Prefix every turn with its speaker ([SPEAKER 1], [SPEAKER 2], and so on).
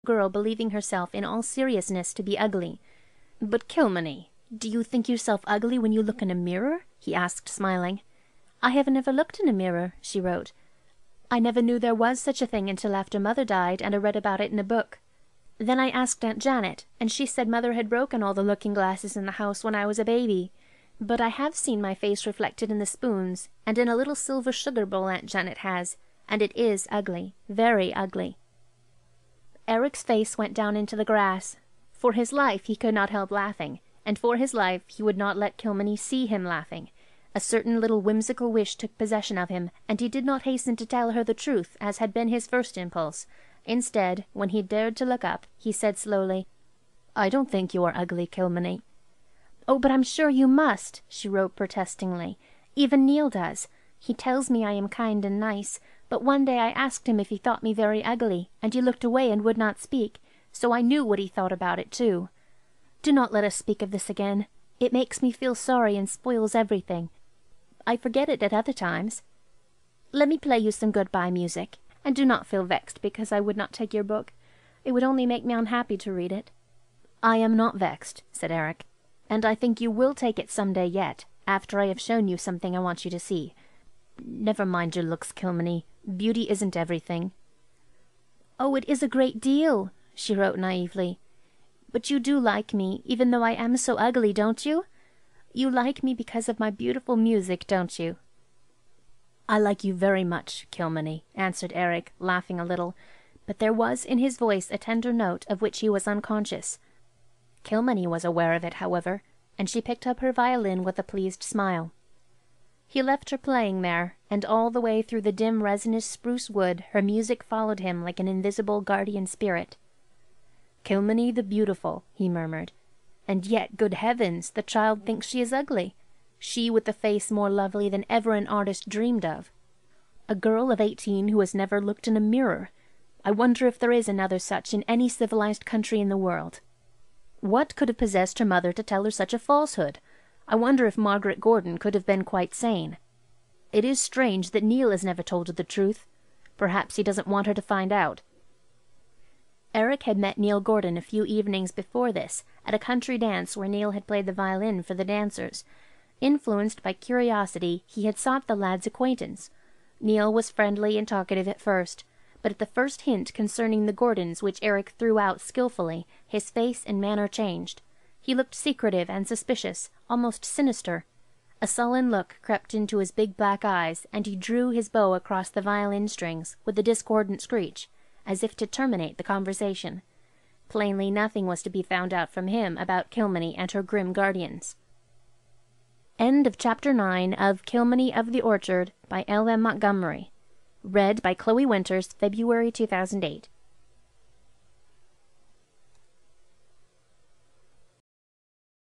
[SPEAKER 1] girl believing herself in all seriousness to be ugly. "But, Kilmeny, do you think yourself ugly when you look in a mirror?" he asked, smiling. "I have never looked in a mirror," she wrote. "I never knew there was such a thing until after Mother died, and I read about it in a book. Then I asked Aunt Janet, and she said Mother had broken all the looking-glasses in the house when I was a baby. But I have seen my face reflected in the spoons, and in a little silver sugar bowl Aunt Janet has, and it is ugly, very ugly." Eric's face went down into the grass. For his life he could not help laughing, and for his life he would not let Kilmeny see him laughing. A certain little whimsical wish took possession of him, and he did not hasten to tell her the truth, as had been his first impulse. Instead, when he dared to look up, he said slowly, "I don't think you are ugly, Kilmeny." "Oh, but I'm sure you must," she wrote protestingly. "Even Neil does. He tells me I am kind and nice, but one day I asked him if he thought me very ugly, and he looked away and would not speak, so I knew what he thought about it too. Do not let us speak of this again. It makes me feel sorry and spoils everything. I forget it at other times. Let me play you some goodbye music, and do not feel vexed because I would not take your book. It would only make me unhappy to read it." "I am not vexed," said Eric, "and I think you will take it some day yet, after I have shown you something I want you to see. Never mind your looks, Kilmeny. Beauty isn't everything." "Oh, it is a great deal," she wrote naively. "But you do like me, even though I am so ugly, don't you? You like me because of my beautiful music, don't you?" "I like you very much, Kilmeny," answered Eric, laughing a little, but there was in his voice a tender note of which he was unconscious. Kilmeny was aware of it, however, and she picked up her violin with a pleased smile. He left her playing there, and all the way through the dim resinous spruce wood her music followed him like an invisible guardian spirit. "Kilmeny the beautiful," he murmured. "And yet, good heavens, the child thinks she is ugly. She with the face more lovely than ever an artist dreamed of. A girl of 18 who has never looked in a mirror. I wonder if there is another such in any civilized country in the world. What could have possessed her mother to tell her such a falsehood? I wonder if Margaret Gordon could have been quite sane. It is strange that Neil has never told her the truth. Perhaps he doesn't want her to find out." Eric had met Neil Gordon a few evenings before this, at a country dance where Neil had played the violin for the dancers. Influenced by curiosity, he had sought the lad's acquaintance. Neil was friendly and talkative at first, but at the first hint concerning the Gordons which Eric threw out skilfully, his face and manner changed. He looked secretive and suspicious, almost sinister. A sullen look crept into his big black eyes, and he drew his bow across the violin strings with a discordant screech, as if to terminate the conversation. Plainly nothing was to be found out from him about Kilmeny and her grim guardians. End of Chapter 9 of Kilmeny of the Orchard by L. M. Montgomery. Read by Chloe Winters, February 2008.